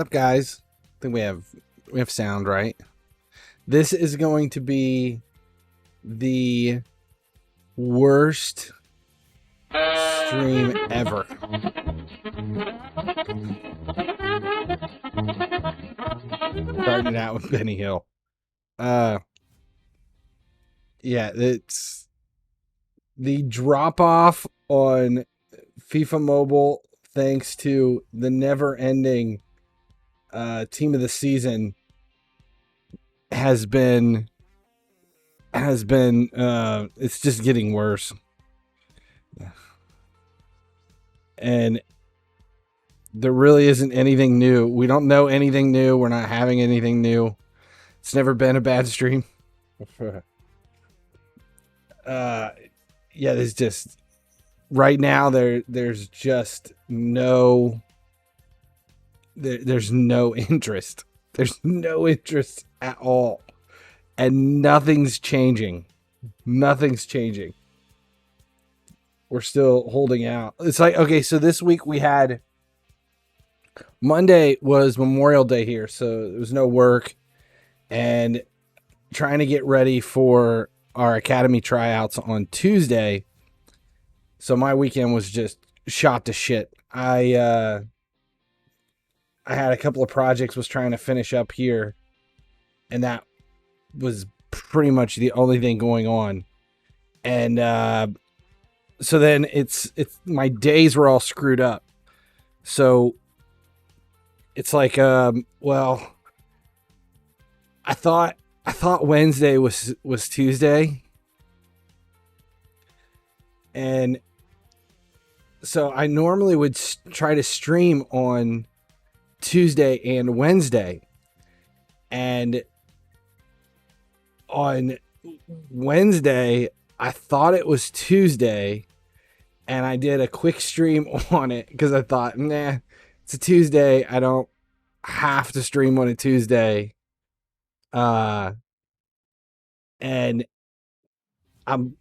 up, guys? I think we have sound, right? This is going to be the worst stream ever. Starting it out with Benny Hill. Yeah, it's the drop off on FIFA Mobile thanks to the never-ending team of the season has been it's just getting worse. And there really isn't anything new. We don't know anything new. We're not having anything new. It's never been a bad stream. Yeah, there's just right now there's just no there's no interest. There's no interest at all. And nothing's changing. Nothing's changing. We're still holding out. It's like, okay, so this week we had Monday was Memorial Day here, so there was no work, and trying to get ready for our academy tryouts on Tuesday. So my weekend was just shot to shit. I had a couple of projects was trying to finish up here, and that was pretty much the only thing going on. And so then it's my days were all screwed up. So it's like well, I thought Wednesday was Tuesday. And so I normally would try to stream on Tuesday and Wednesday. And on Wednesday, I thought it was Tuesday, and I did a quick stream on it because I thought, nah, it's a Tuesday. I don't have to stream on a Tuesday. And I'm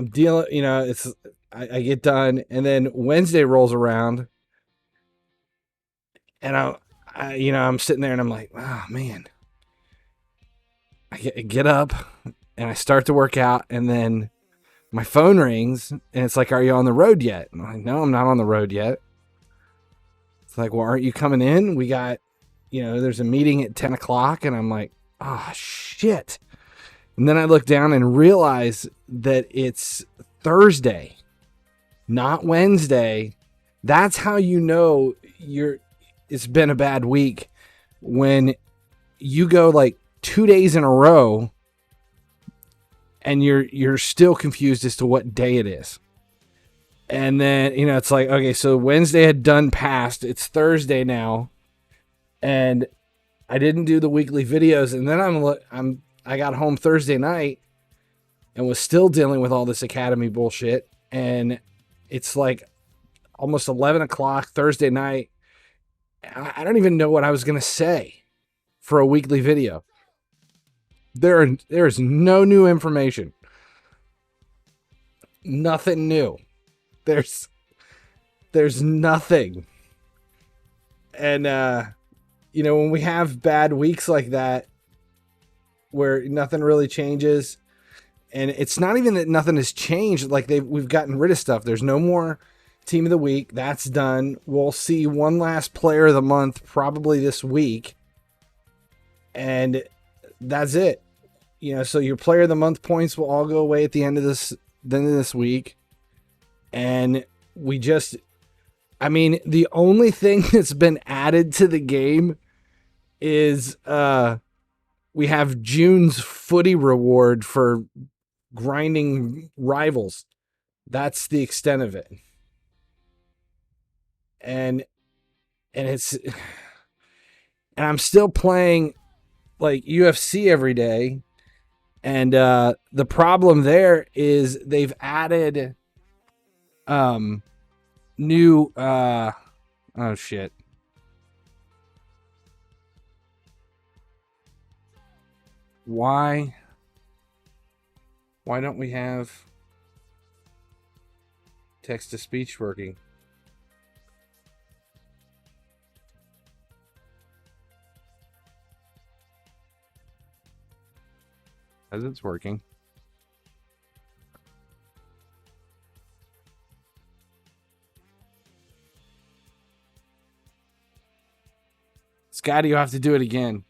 dealing, it's I get done, and then Wednesday rolls around, and I'm sitting there and I'm like, oh man. I get up and I start to work out, and then my phone rings and it's like, are you on the road yet? And I'm like, no, I'm not on the road yet. It's like, well, aren't you coming in? We got, there's a meeting at 10 o'clock. And I'm like, oh shit. And then I look down and realize that it's Thursday, not Wednesday. That's how you know it's been a bad week, when you go like 2 days in a row and you're still confused as to what day it is. And then, it's like, okay, so Wednesday had done past, it's Thursday now, and I didn't do the weekly videos. And then I got home Thursday night and was still dealing with all this academy bullshit. And it's like almost 11 o'clock Thursday night. I don't even know what I was going to say for a weekly video. There is no new information. Nothing new. There's nothing. And when we have bad weeks like that where nothing really changes, and it's not even that nothing has changed, like we've gotten rid of stuff. There's no more team of the week. That's done. We'll see one last player of the month probably this week. And that's it. So your player of the month points will all go away at the end of this week. And the only thing that's been added to the game is we have June's footy reward for grinding rivals. That's the extent of it. And I'm still playing like UFC every day. And the problem there is they've added new oh shit. Why don't we have text to speech working? As it's working. Scotty, you have to do it again.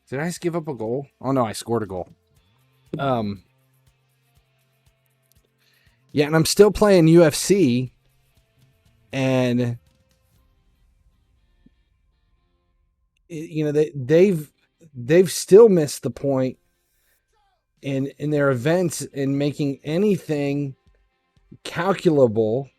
Did I just give up a goal? Oh no, I scored a goal. Yeah, and I'm still playing UFC, and you know they've still missed the point in their events in making anything calculatable.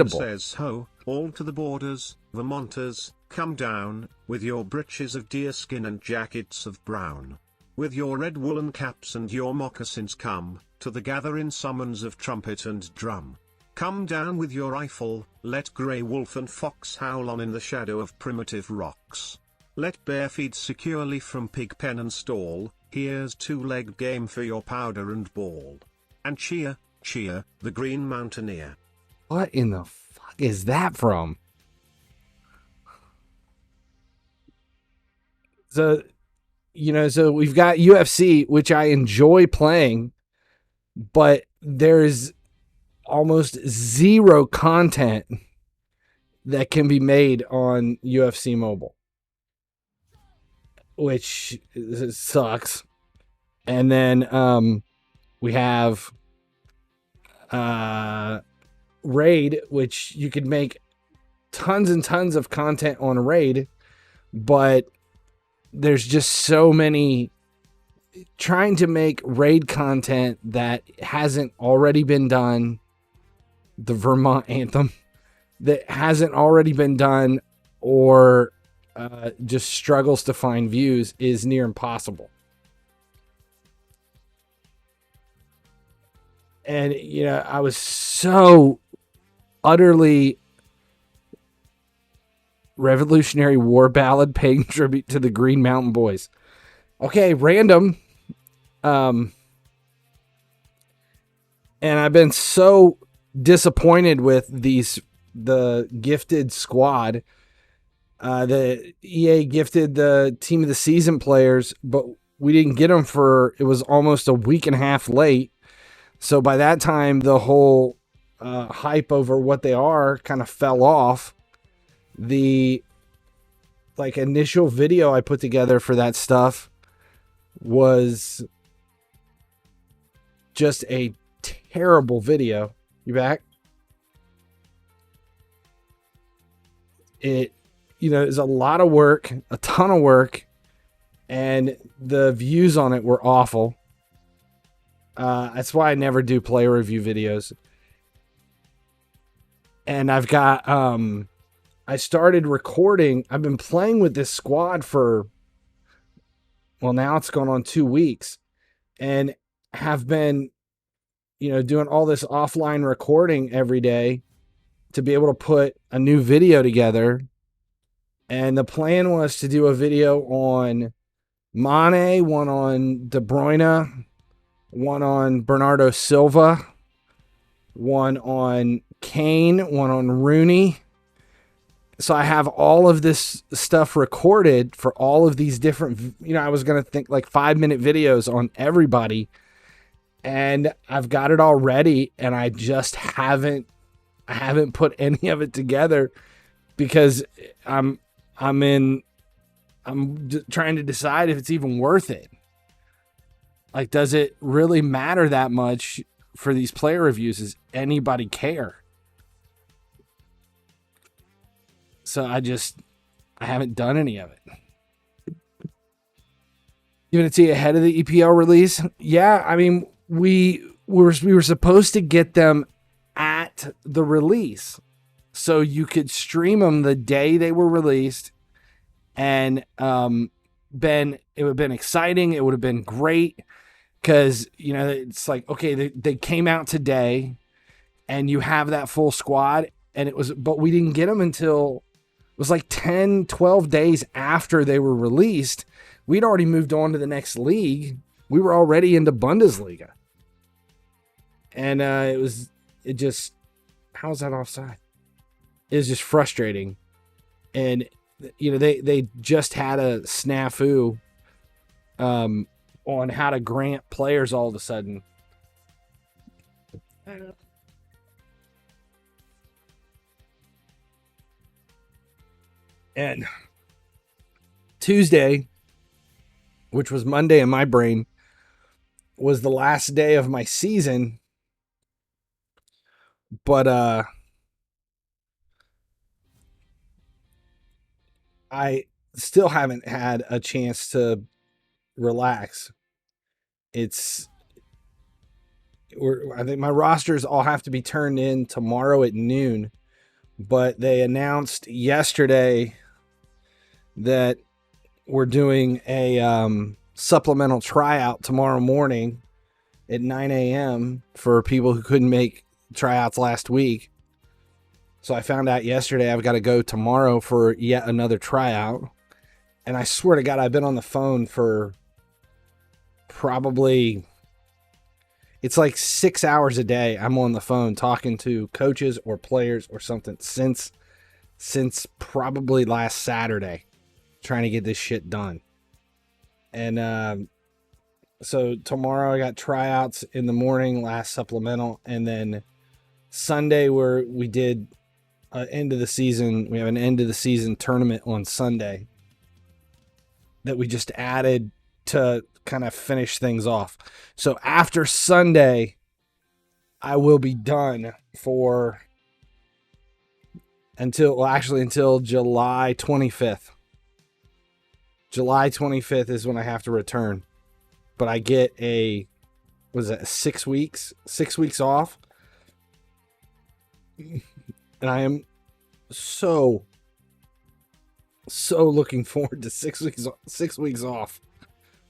Says, ho, all to the borders, Vermonters, come down, with your breeches of deerskin and jackets of brown. With your red woolen caps and your moccasins come, to the gathering summons of trumpet and drum. Come down with your rifle, let grey wolf and fox howl on in the shadow of primitive rocks. Let bear feed securely from pig pen and stall, here's two-legged game for your powder and ball. And cheer, cheer, the Green Mountaineer. What in the fuck is that from? So we've got UFC, which I enjoy playing, but there's almost zero content that can be made on UFC Mobile, which sucks. And then we have Raid, which you could make tons and tons of content on Raid, but there's just so many trying to make Raid content that hasn't already been done. The Vermont anthem that hasn't already been done, or just struggles to find views, is near impossible. And I was so utterly Revolutionary War ballad paying tribute to the Green Mountain Boys. Okay, random. And I've been so disappointed with the gifted squad. The EA gifted the team of the season players, but we didn't get them it was almost a week and a half late. So by that time, the whole hype over what they are kind of fell off. The initial video I put together for that stuff was just a terrible video. You back? It is a lot of work, a ton of work, and the views on it were awful. That's why I never do player review videos. And I've got I started recording. I've been playing with this squad for, well, now it's going on 2 weeks, and have been, doing all this offline recording every day to be able to put a new video together. And the plan was to do a video on Mane, one on De Bruyne, one on Bernardo Silva, one on Kane, one on Rooney. So I have all of this stuff recorded for all of these different, I was going to think 5-minute videos on everybody, and I've got it all ready, and I just haven't put any of it together because I'm trying to decide if it's even worth it. Does it really matter that much for these player reviews? Does anybody care? So I haven't done any of it. You going to see ahead of the EPL release? Yeah, I mean, we were supposed to get them at the release, so you could stream them the day they were released, and it would have been exciting. It would have been great because it's okay, they came out today, and you have that full squad, but we didn't get them until. It was 10, 12 days after they were released. We'd already moved on to the next league. We were already into Bundesliga. And how's that offside? It was just frustrating. And they just had a snafu on how to grant players all of a sudden. And Tuesday, which was Monday in my brain, was the last day of my season. But I still haven't had a chance to relax. I think my rosters all have to be turned in tomorrow at noon, but they announced yesterday that we're doing a supplemental tryout tomorrow morning at 9 a.m. for people who couldn't make tryouts last week. So I found out yesterday I've got to go tomorrow for yet another tryout. And I swear to God, I've been on the phone for probably, it's like 6 hours a day. I'm on the phone talking to coaches or players or something since probably last Saturday, trying to get this shit done. And so tomorrow I got tryouts in the morning, last supplemental, and then Sunday we did end of the season. We have an end of the season tournament on Sunday that we just added to kind of finish things off. So after Sunday, I will be done until July 25th. July 25th is when I have to return. But I get 6 weeks? 6 weeks off. And I am so looking forward to 6 weeks off.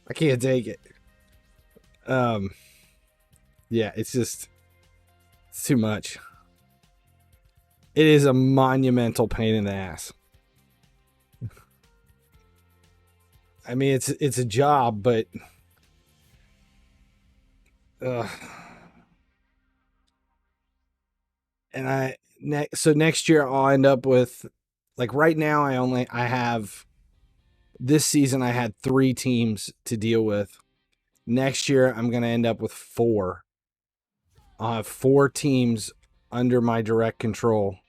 I can't take it. Yeah, it's too much. It is a monumental pain in the ass. I mean, it's a job, but and so next year I'll end up with, like, right now I have this season I had 3 teams to deal with. Next year I'm going to end up with 4. I'll have 4 teams under my direct control.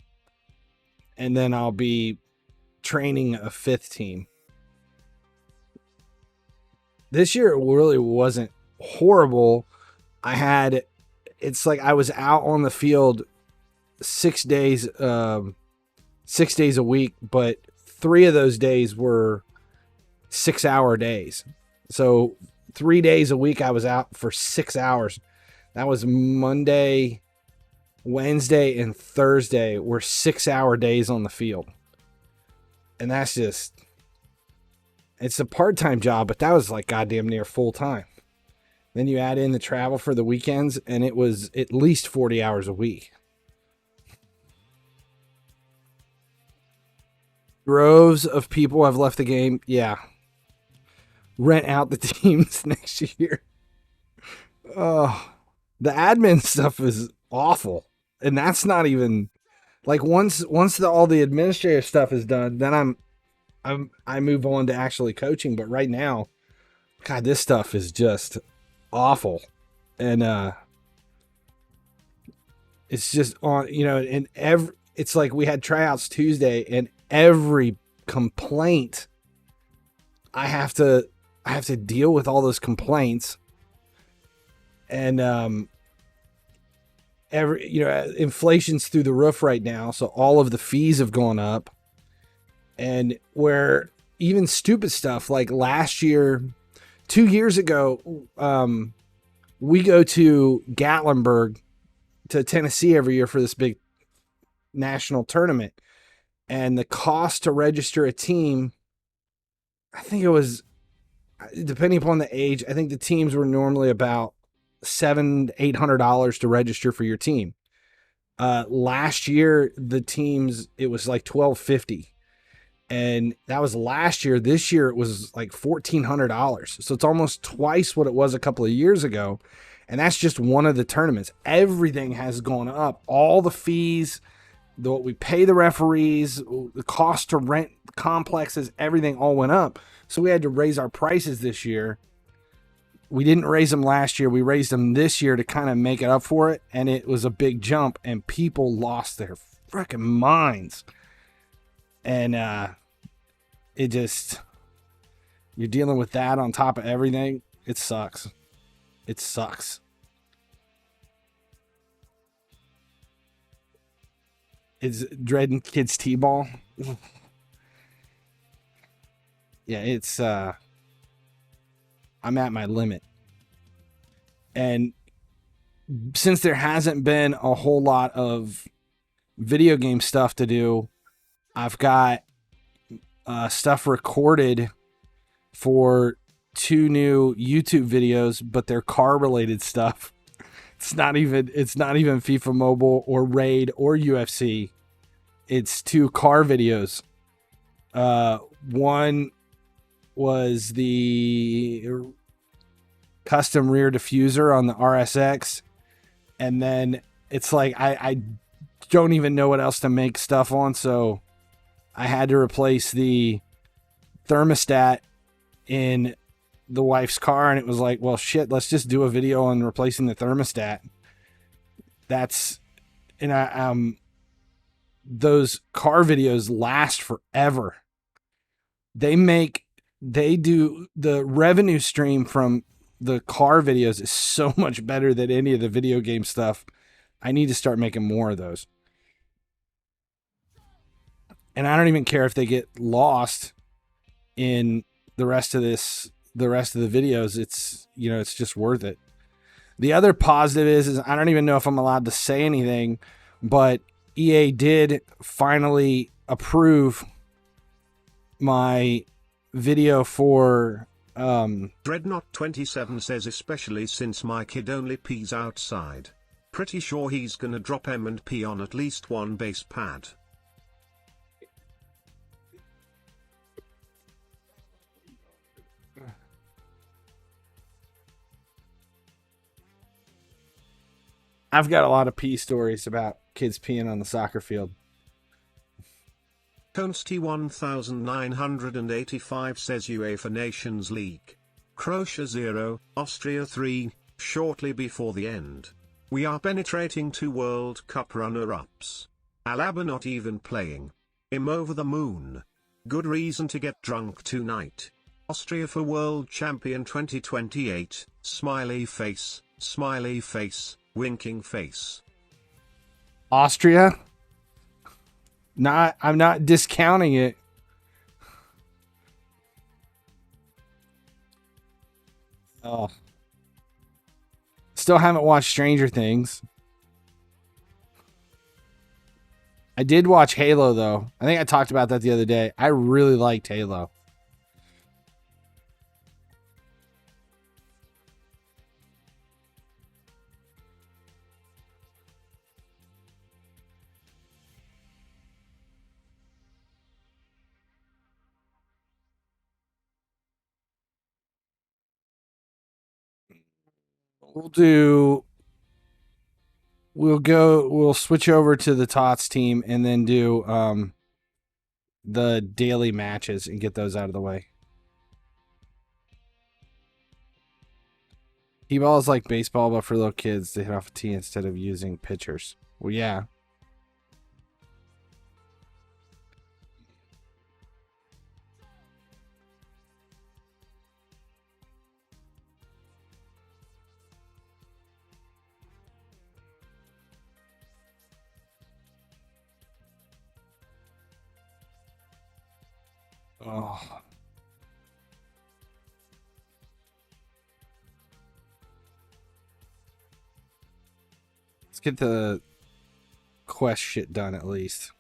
And then I'll be training a 5th team. This year it really wasn't horrible. It's like I was out on the field 6 days a week, but 3 of those days were 6-hour days. So 3 days a week I was out for 6 hours. That was Monday, Wednesday, and Thursday were 6-hour days on the field. And that's just, it's a part-time job, but that was like goddamn near full-time. Then you add in the travel for the weekends, and it was at least 40 hours a week. Droves of people have left the game. Yeah. Rent out the teams next year. Oh, the admin stuff is awful. And that's not even, like, once all the administrative stuff is done, then I move on to actually coaching. But right now, God, this stuff is just awful. And it's just on, and it's like we had tryouts Tuesday, and every complaint I have to deal with all those complaints. And inflation's through the roof right now, so all of the fees have gone up. And where even stupid stuff like last year, 2 years ago, we go to Gatlinburg to Tennessee every year for this big national tournament. And the cost to register a team, I think it was, depending upon the age, I think the teams were normally about $700-800 to register for your team. Last year, the teams, it was like $1,250. And that was last year. This year, it was like $1,400. So it's almost twice what it was a couple of years ago. And that's just one of the tournaments. Everything has gone up. All the fees, what we pay the referees, the cost to rent complexes, everything all went up. So we had to raise our prices this year. We didn't raise them last year. We raised them this year to kind of make it up for it. And it was a big jump, and people lost their freaking minds. And it just, you're dealing with that on top of everything. It sucks. It sucks. It's dreading kids t-ball. Yeah, it's I'm at my limit. And since there hasn't been a whole lot of video game stuff to do, I've got stuff recorded for 2 new YouTube videos, but they're car related stuff. It's not even FIFA Mobile or Raid or UFC. It's 2 car videos. One was the custom rear diffuser on the RSX, and then it's like I don't even know what else to make stuff on, so I had to replace the thermostat in the wife's car, and it was like, well, shit, let's just do a video on replacing the thermostat. Those car videos last forever. They do the revenue stream from the car videos is so much better than any of the video game stuff. I need to start making more of those. And I don't even care if they get lost in the rest of the videos. It's just worth it. The other positive is I don't even know if I'm allowed to say anything, but EA did finally approve my video for Dreadnought27 says, especially since my kid only pees outside. Pretty sure he's gonna drop M&P on at least one base pad. I've got a lot of pee stories about kids peeing on the soccer field. Consty 1985 says UEFA Nations League. Croatia 0, Austria 3, shortly before the end. We are penetrating 2 World Cup runner-ups. Alaba not even playing. I'm over the moon. Good reason to get drunk tonight. Austria for World Champion 2028, smiley face, winking face. Austria? I'm not discounting it. Oh. Still haven't watched Stranger Things. I did watch Halo, though. I think I talked about that the other day. I really liked Halo. We'll switch over to the TOTS team and then do the daily matches and get those out of the way. T-ball is like baseball, but for little kids to hit off a tee instead of using pitchers. Well, yeah. Oh. Let's get the quest shit done at least.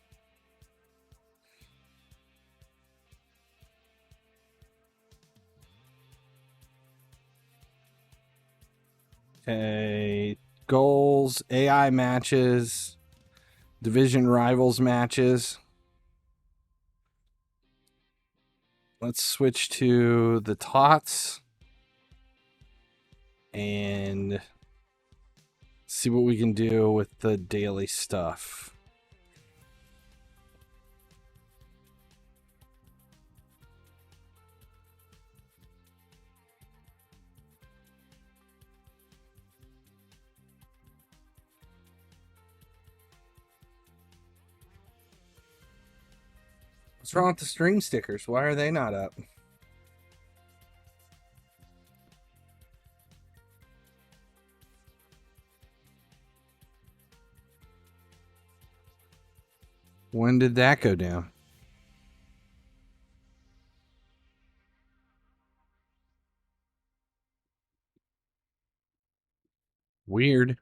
Okay. Goals, AI matches, division rivals matches. Let's switch to the TOTS and see what we can do with the daily stuff. What's wrong with the stream stickers? Why are they not up? When did that go down? Weird.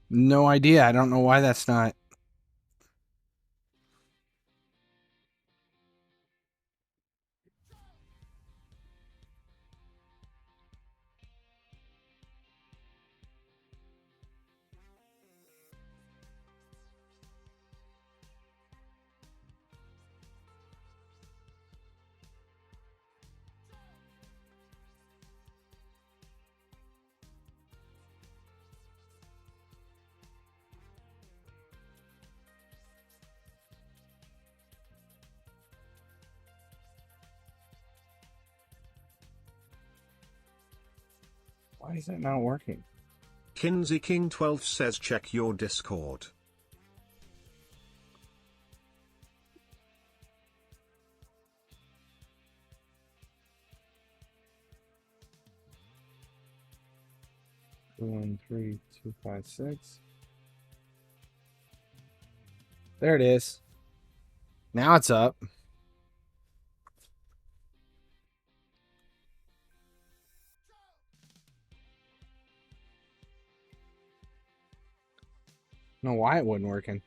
No idea. I don't know why that's not. Why is that not working? Kinsey King 12 says check your Discord. One, 3, 2, 5, 6. There it is. Now it's up. I don't know why it wasn't working.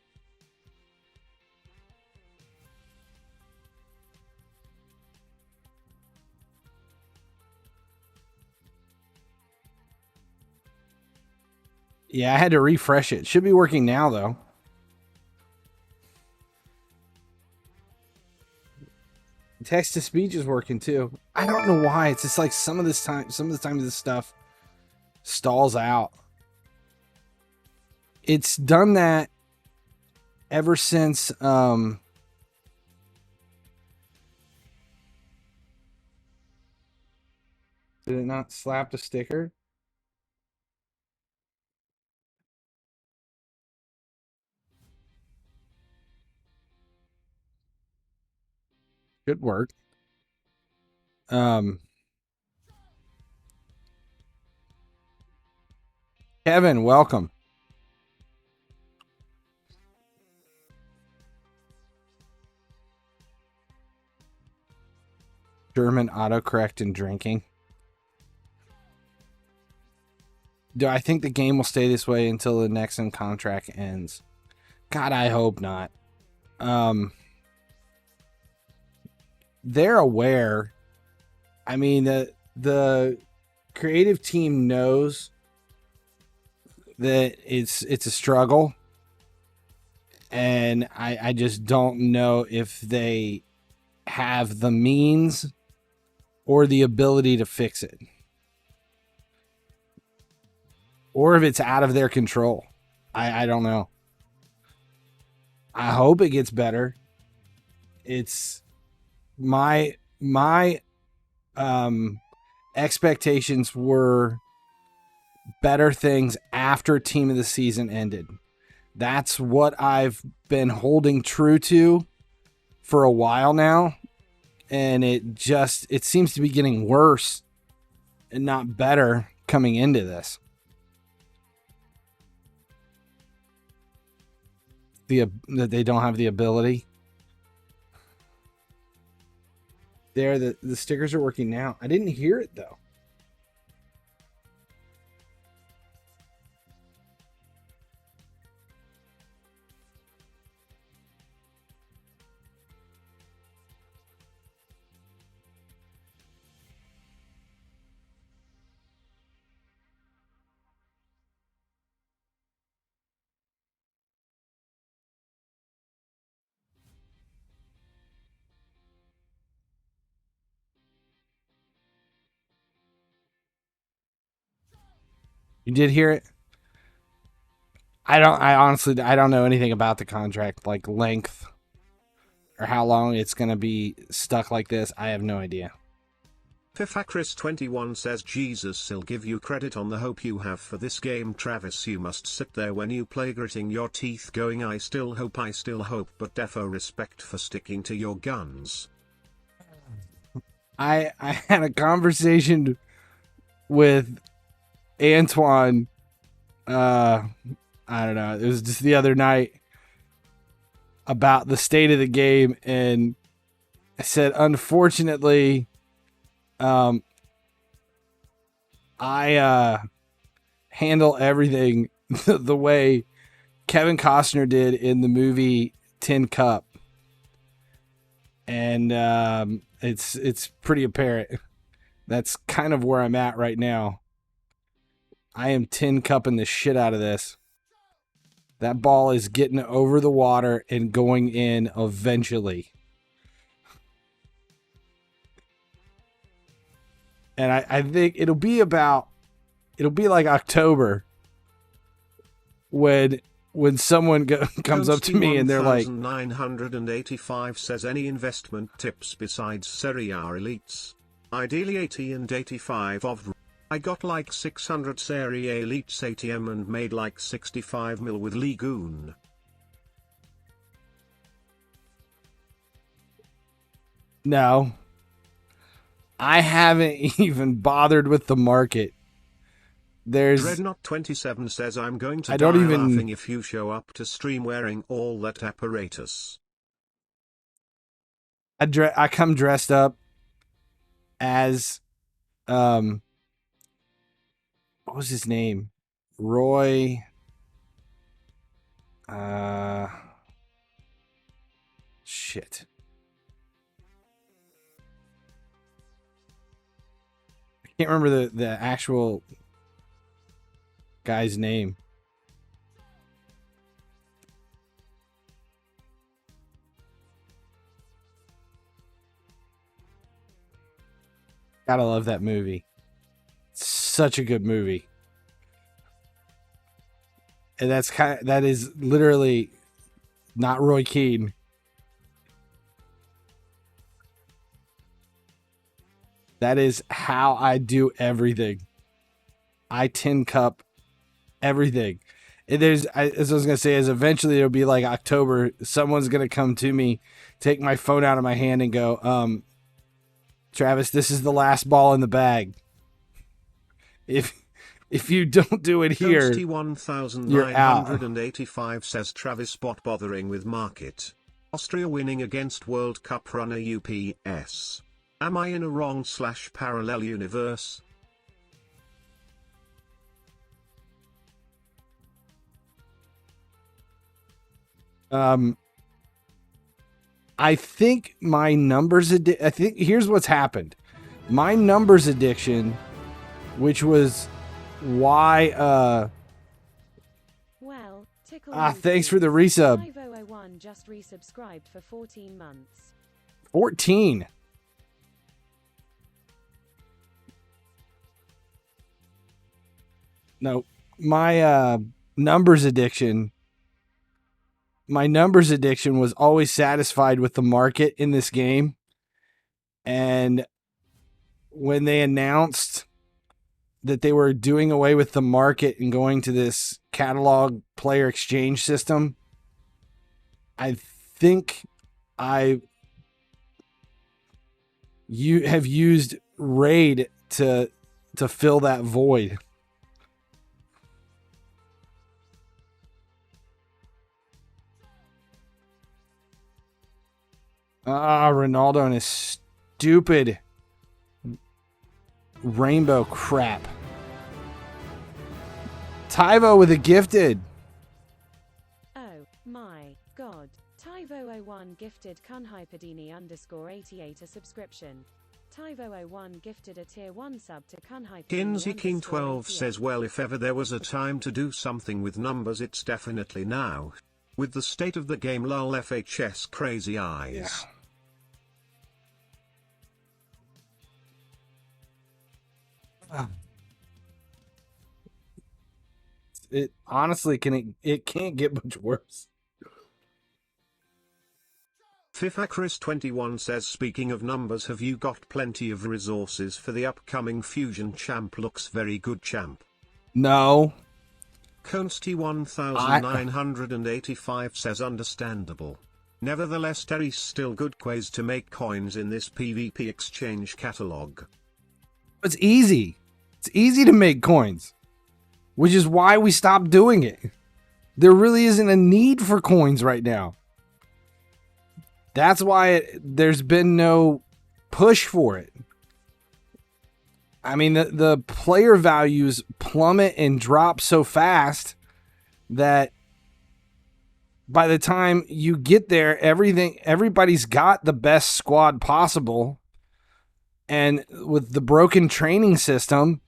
Yeah, I had to refresh it. Should be working now, though. Text to speech is working too. I don't know why. It's just like some of the time this stuff stalls out. It's done that ever since did it not slap the sticker? Good work. Kevin, welcome. German autocorrect and drinking. Do I think the game will stay this way until the next contract ends? God, I hope not. They're aware. I mean, the creative team knows that it's a struggle, and I just don't know if they have the means or the ability to fix it, or if it's out of their control. I don't know. I hope it gets better. It's my expectations were better things after Team of the Season ended. That's what I've been holding true to for a while now, and it seems to be getting worse and not better coming into this. That they don't have the ability. There, the stickers are working now. I didn't hear it though. You did hear it? I honestly don't know anything about the contract, like length or how long it's going to be stuck like this. I have no idea. FIFA Chris 21 says Jesus will give you credit on the hope you have for this game. Travis, you must sit there when you play gritting your teeth going I still hope, but defo respect for sticking to your guns. I had a conversation with Antoine, I don't know, it was just the other night, about the state of the game, and I said, unfortunately, I handle everything the way Kevin Costner did in the movie Tin Cup, and it's pretty apparent. That's kind of where I'm at right now. I am tin cupping the shit out of this. That ball is getting over the water and going in eventually. And I think it'll be like October when someone comes up to me and they're like, 985 says any investment tips besides Serie A elites. Ideally 80 and 85 of. I got like 600 Serie A elites ATM and made like 65 mil with Ligoon. No. I haven't even bothered with the market. There's Dreadnought27 says I'm going to die laughing if you show up to stream wearing all that apparatus. I come dressed up as what was his name? Roy shit. I can't remember the actual guy's name. Gotta love that movie. It's such a good movie. And that is literally not Roy Keane. That is how I do everything. I tin cup everything. And as I was going to say, is eventually it'll be like October. Someone's going to come to me, take my phone out of my hand and go, Travis, this is the last ball in the bag. If you don't do it here, you're out. 1985 says Travis bot bothering with market. Austria winning against World Cup runner UPS. Am I in a wrong/parallel universe? I think my numbers I think here's what's happened. My numbers addiction, which was why well, thanks for the resub. 5001 just resubscribed for 14 months. 14. No, my numbers addiction was always satisfied with the market in this game. And when they announced that they were doing away with the market and going to this catalog player exchange system, I think you have used Raid to fill that void. Ronaldo and his stupid rainbow crap. Tyvo with a gifted. Oh my god. Tyvo01 gifted Kunhyperdini_88 a subscription. Tyvo01 gifted a tier 1 sub to Kunhyperdini. Kinsey King 12 says, well, if ever there was a time to do something with numbers, it's definitely now. With the state of the game, lol FHS crazy eyes. Yeah. It honestly it can't get much worse. FIFA Chris 21 says, speaking of numbers, have you got plenty of resources for the upcoming Fusion champ? Looks very good, champ. No. Consty 1985 says, understandable. Nevertheless, Terry's still good ways to make coins in this PvP exchange catalog. It's easy. It's easy to make coins, which is why we stopped doing it. There really isn't a need for coins right now. That's why there's been no push for it. I mean, the player values plummet and drop so fast that by the time you get there, everybody's got the best squad possible. And with the broken training system,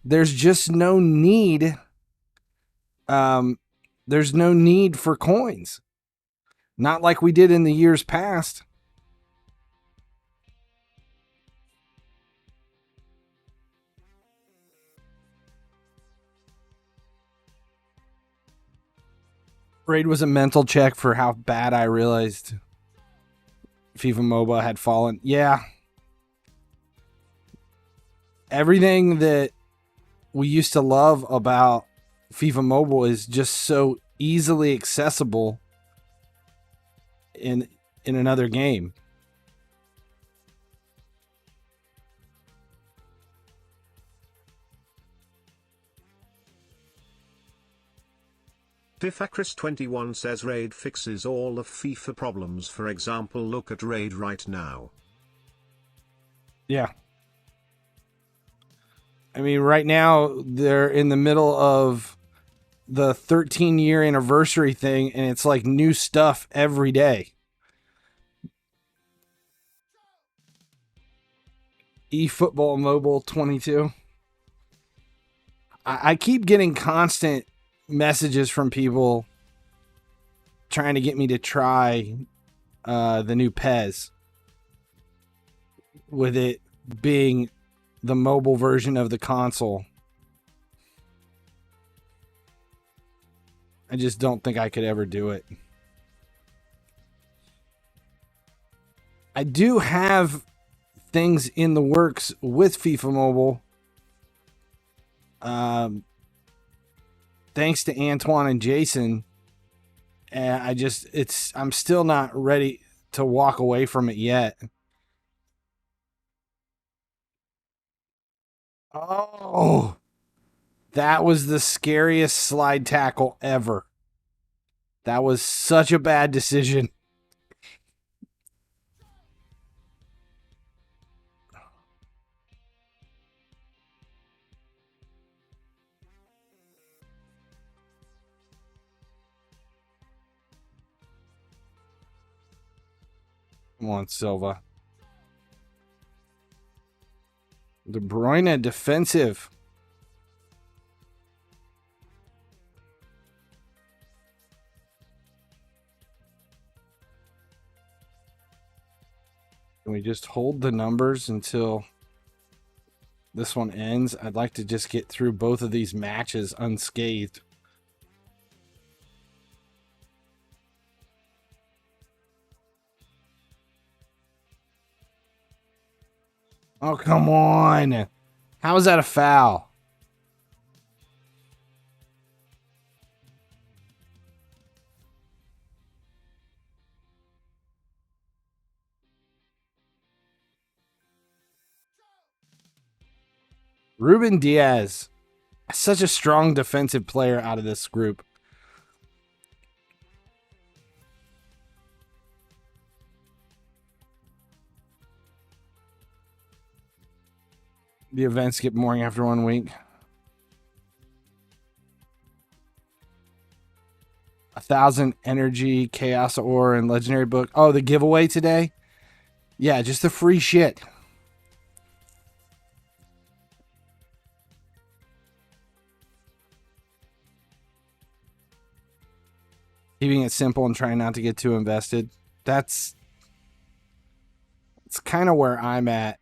there's just no need. There's no need for coins. Not like we did in the years past. Raid was a mental check for how bad I realized FIFA MOBA had fallen. Yeah. Everything that we used to love about FIFA Mobile is just so easily accessible in another game. FIFA Chris 21 says Raid fixes all of FIFA problems. For example, look at Raid right now. Yeah. I mean, right now they're in the middle of the 13-year anniversary thing, and it's like new stuff every day. eFootball Mobile 22. I keep getting constant messages from people trying to get me to try the new PES, with it being the mobile version of the console. I just don't think I could ever do it. I do have things in the works with FIFA Mobile. Thanks to Antoine and Jason. And I'm still not ready to walk away from it yet. Oh, that was the scariest slide tackle ever. That was such a bad decision. Come on, Silva. De Bruyne defensive. Can we just hold the numbers until this one ends? I'd like to just get through both of these matches unscathed. Oh, come on. How is that a foul? Ruben Diaz, such a strong defensive player out of this group. The events get boring after 1 week. 1,000 energy, chaos ore, and legendary book. Oh, the giveaway today? Yeah, just the free shit. Keeping it simple and trying not to get too invested. It's kind of where I'm at.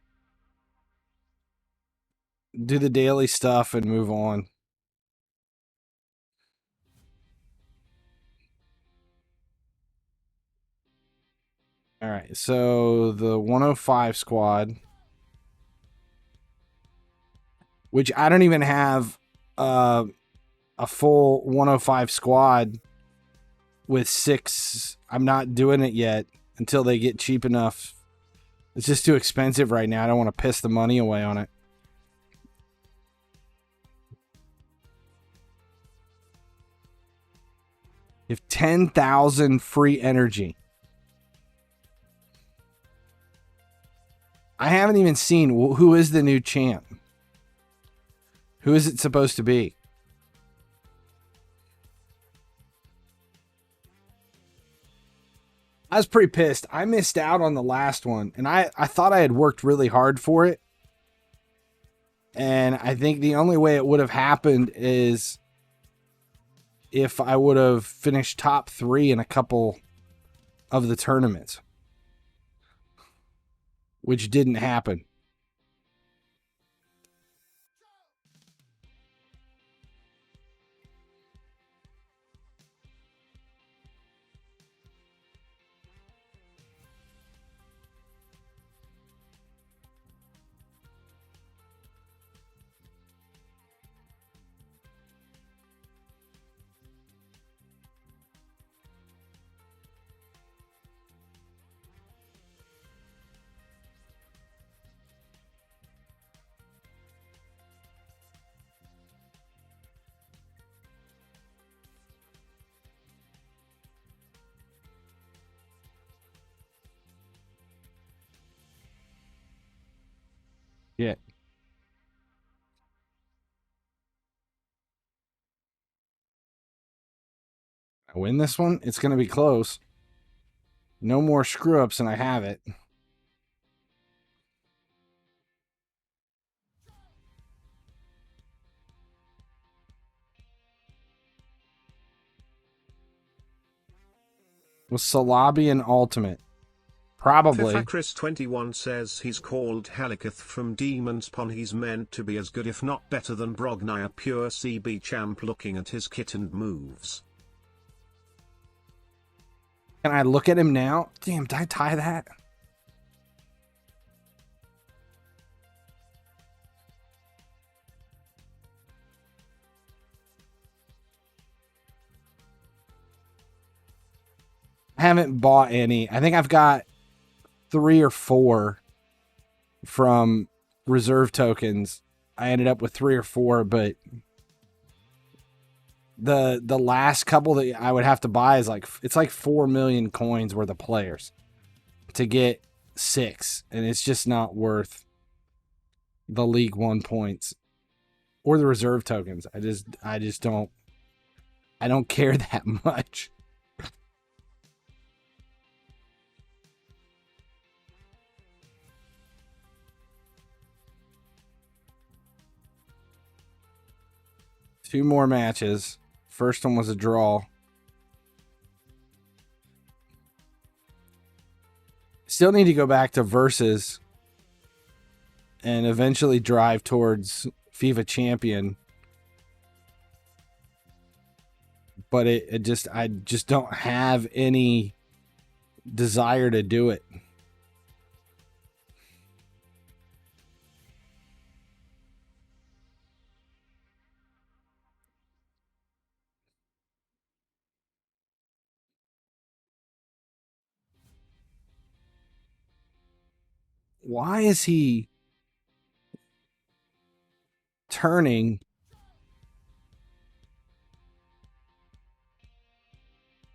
Do the daily stuff and move on. All right, so the 105 squad, which I don't even have a full 105 squad with 6. I'm not doing it yet until they get cheap enough. It's just too expensive right now. I don't want to piss the money away on it. You have 10,000 free energy. I haven't even seen who is the new champ. Who is it supposed to be? I was pretty pissed. I missed out on the last one, and I thought I had worked really hard for it. And I think the only way it would have happened is if I would have finished top 3 in a couple of the tournaments, which didn't happen. Yeah. I win this one, it's going to be close. No more screw-ups and I have it. Was Salabian Ultimate? Probably. FIFA Chris 21 says he's called Heliketh from Demon Spawn. He's meant to be as good if not better than Brogni, a pure CB champ, looking at his kit and moves. Can I look at him now? Damn, did I tie that? I haven't bought any. I think I've got 3 or 4 from reserve tokens. I ended up with 3 or 4, but the last couple that I would have to buy is it's like 4 million coins worth of players to get 6, and it's just not worth the League 1 points or the reserve tokens. I just don't care that much. Two more matches. First one was a draw. Still need to go back to Versus and eventually drive towards FIFA Champion. But I just don't have any desire to do it. Why is he turning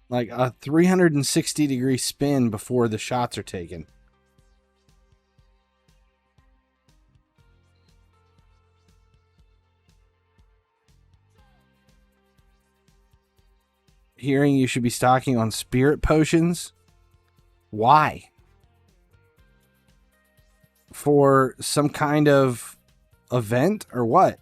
like a 360-degree spin before the shots are taken? Hearing you should be stocking on spirit potions. Why? For some kind of event or what?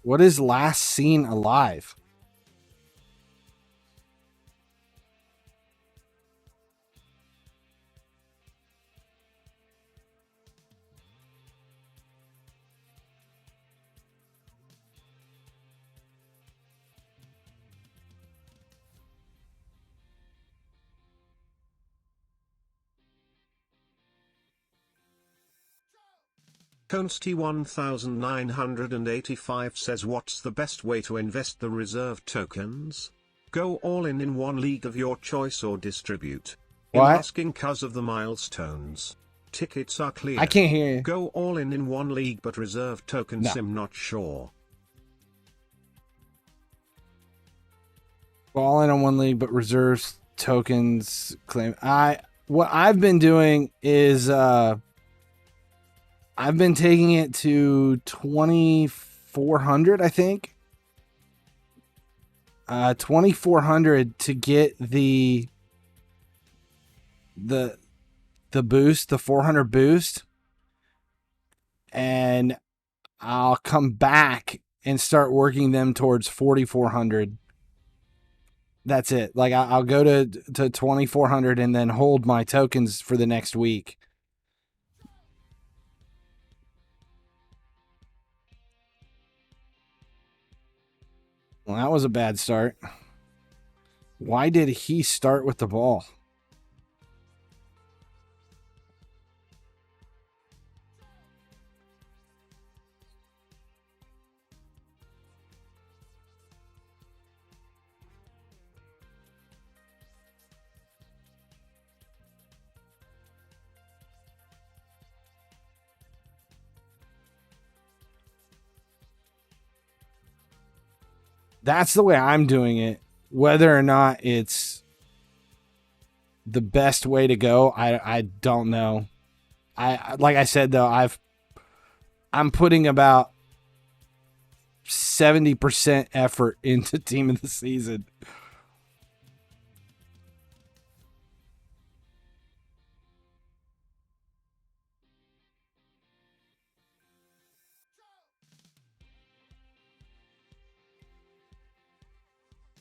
What is last seen alive? Consty1985 says, what's the best way to invest the reserve tokens? Go all in one league of your choice or distribute. What? Asking cause of the milestones. Tickets are clear. I can't hear you. Go all in one league but reserve tokens. No. I'm not sure. All in on one league, but reserves tokens claim. What I've been doing is I've been taking it to 2,400, I think. 2,400 to get the boost, the 400 boost, and I'll come back and start working them towards 4,400. That's it. Like I'll go to 2,400 and then hold my tokens for the next week. Well, that was a bad start. Why did he start with the ball? That's the way I'm doing it. Whether or not it's the best way to go, I don't know. Like I said though, I'm putting about 70% effort into team of the season.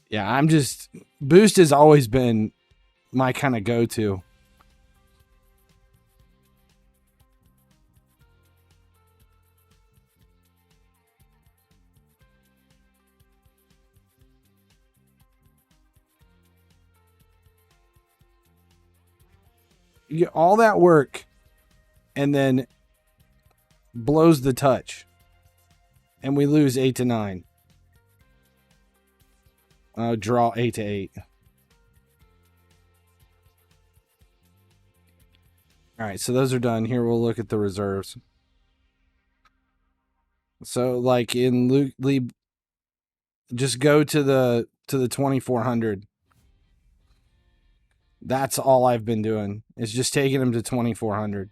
Yeah, I'm just boost has always been my kind of go-to. You get all that work and then blows the touch. And we lose 8-9. Draw 8-8. All right, so those are done. Here we'll look at the reserves. So, like in Luke, just go to the 2,400. That's all I've been doing. Is just taking them to 2,400.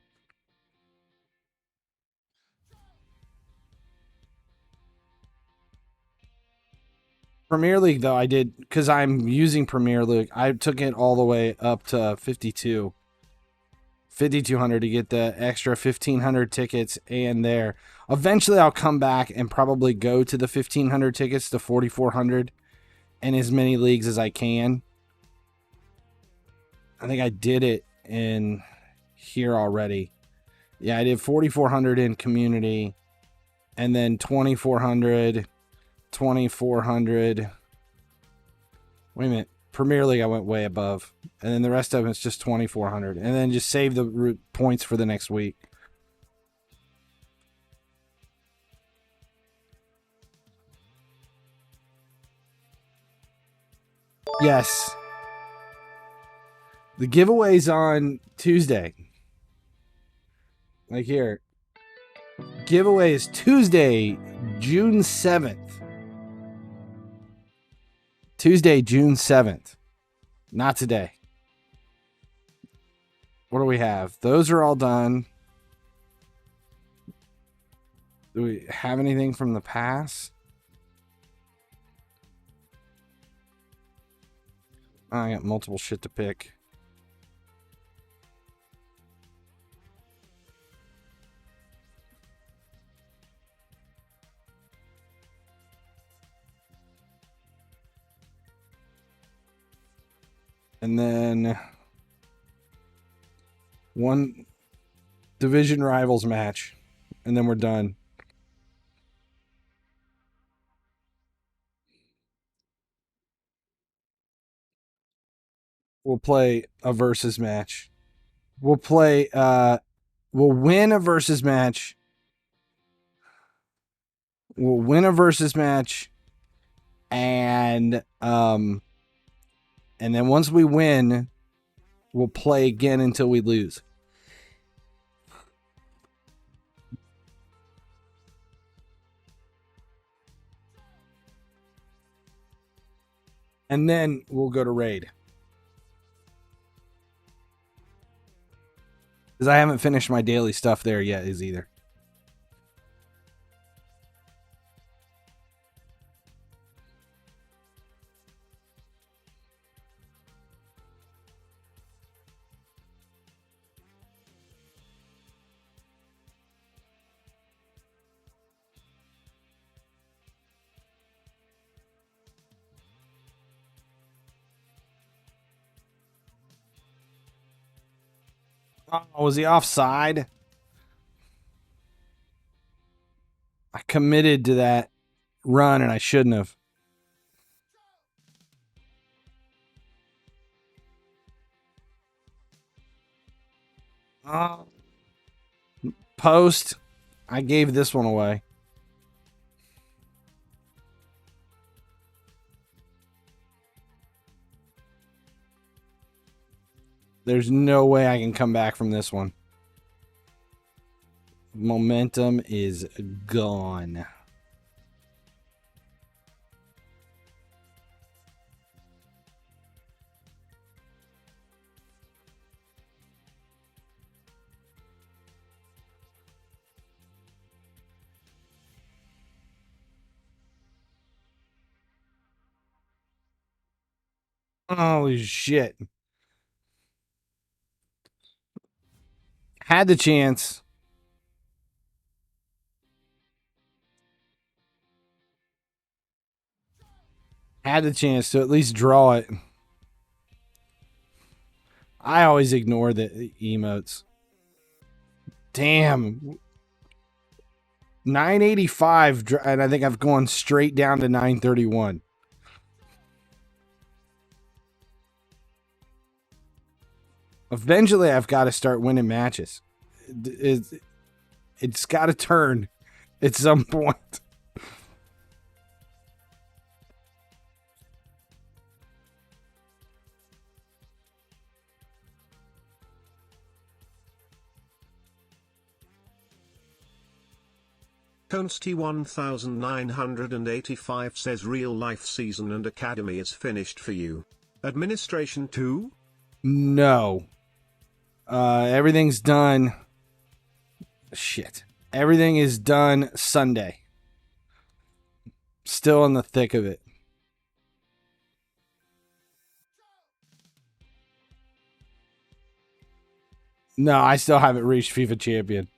Premier League, though, I did, because I'm using Premier League, I took it all the way up to 5,200 to get the extra 1,500 tickets and there. Eventually, I'll come back and probably go to the 1,500 tickets to 4,400 and as many leagues as I can. I think I did it in here already. Yeah, I did 4,400 in community and then 2,400. 2,400. Wait a minute. Premier League, I went way above. And then the rest of it's just 2,400. And then just save the points for the next week. Yes. The giveaway's on Tuesday. Like here. Giveaway is Tuesday, June 7th. Tuesday, June 7th. Not today. What do we have? Those are all done. Do we have anything from the past? Oh, I got multiple shit to pick. And then one division rivals match. And then we're done. We'll play a versus match. We'll win a versus match We'll win a versus match, and then once we win, we'll play again until we lose. And then we'll go to raid. Because I haven't finished my daily stuff there yet is either. Oh, was he offside? I committed to that run and I shouldn't have. Oh. Post. I gave this one away. There's no way I can come back from this one. Momentum is gone. Holy shit. Had the chance. Had the chance to at least draw it. I always ignore the emotes. Damn. 985, and I think I've gone straight down to 931. Eventually, I've got to start winning matches. It's got to turn at some point. Consty 1985 says real life season and academy is finished for you. Administration too? No. Everything's done. Shit. Everything is done Sunday. Still in the thick of it. No, I still haven't reached FIFA champion.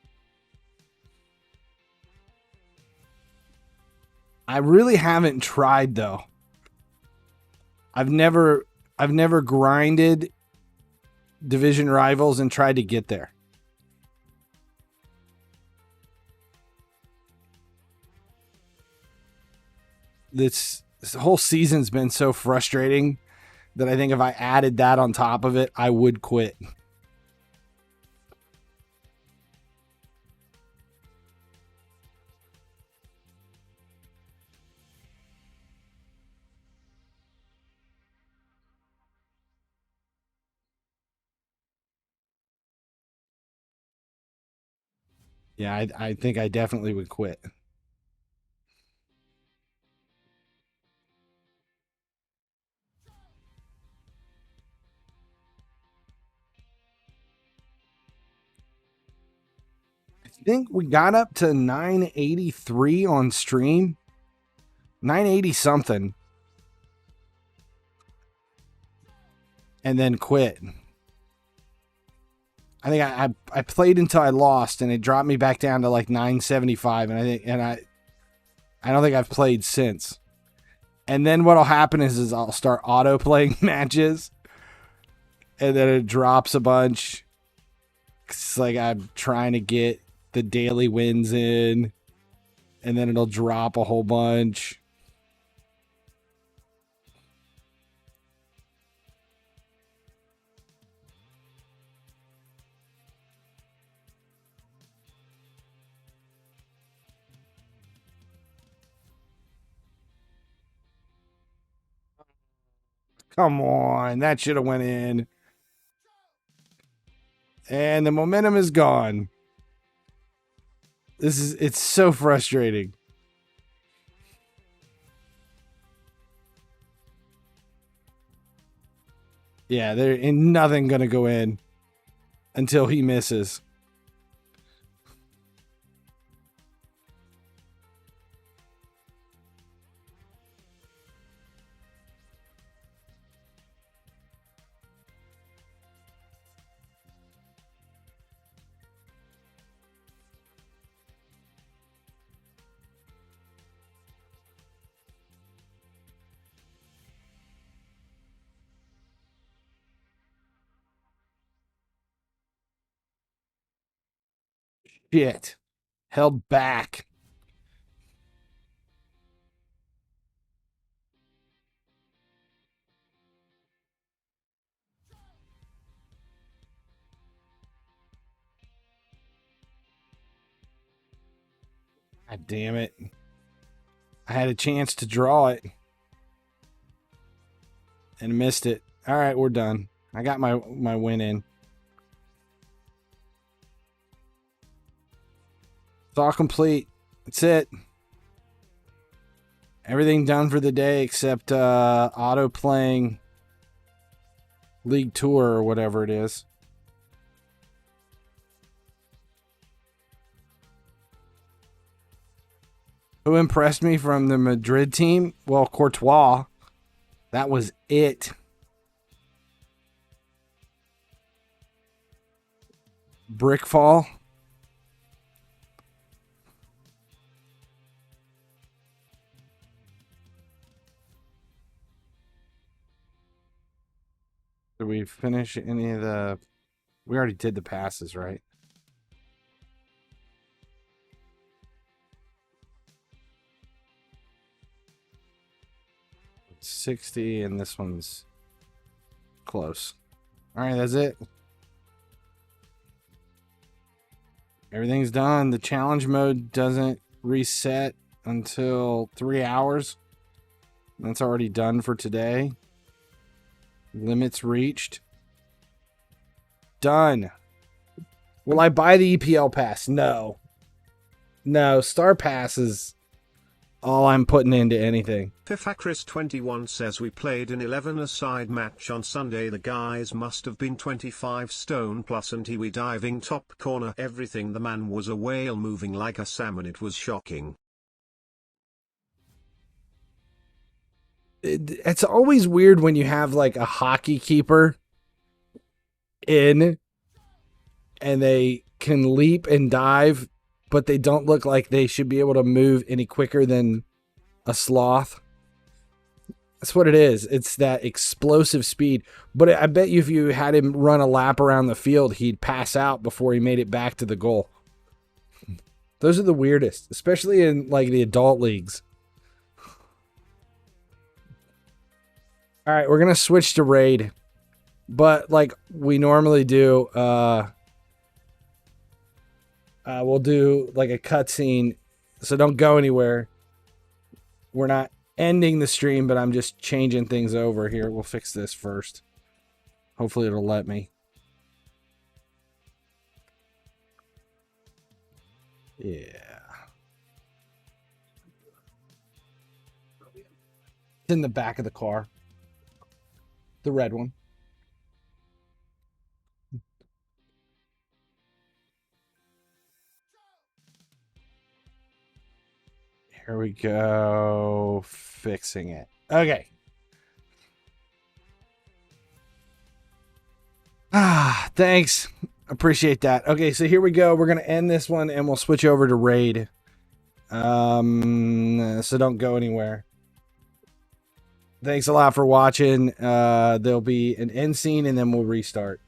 I really haven't tried though. I've never grinded division rivals and tried to get there. This whole season's been so frustrating that I think if I added that on top of it, I would quit. Yeah, I think I definitely would quit. I think we got up to 983 on stream. 980 something. And then quit. I think I played until I lost and it dropped me back down to like 975 and I don't think I've played since. And then what'll happen is I'll start auto playing matches and then it drops a bunch. It's like I'm trying to get the daily wins in and then it'll drop a whole bunch. Come on. That should have went in. And the momentum is gone. It's so frustrating. Yeah, there ain't nothing gonna go in until he misses. Shit. Held back. God damn it. I had a chance to draw it and missed it. All right, we're done. I got my win in. It's all complete. That's it. Everything done for the day except auto playing League Tour or whatever it is. Who impressed me from the Madrid team? Well, Courtois. That was it. Brickfall. Did we finish any of the... We already did the passes, right? It's 60, and this one's close. All right, that's it. Everything's done. The challenge mode doesn't reset until 3 hours. That's already done for today. Limits reached. Done. Will I buy the EPL pass? No. No, Star Pass is all I'm putting into anything. FIFA Chris 21 says we played an 11-a-side match on Sunday. The guys must have been 25 stone plus and he was diving top corner everything. The man was a whale moving like a salmon. It was shocking. It's always weird when you have like a hockey keeper in and they can leap and dive, but they don't look like they should be able to move any quicker than a sloth. That's what it is. It's that explosive speed. But I bet you if you had him run a lap around the field, he'd pass out before he made it back to the goal. Those are the weirdest, especially in like the adult leagues. All right, we're going to switch to raid. But like we normally do, we'll do like a cutscene. So don't go anywhere. We're not ending the stream, but I'm just changing things over here. We'll fix this first. Hopefully it'll let me. Yeah. It's in the back of the car. The red one. Here we go. Fixing it. Okay. Thanks. Appreciate that. Okay, so here we go. We're going to end this one and we'll switch over to raid. So don't go anywhere. Thanks a lot for watching. There'll be an end scene and then we'll restart.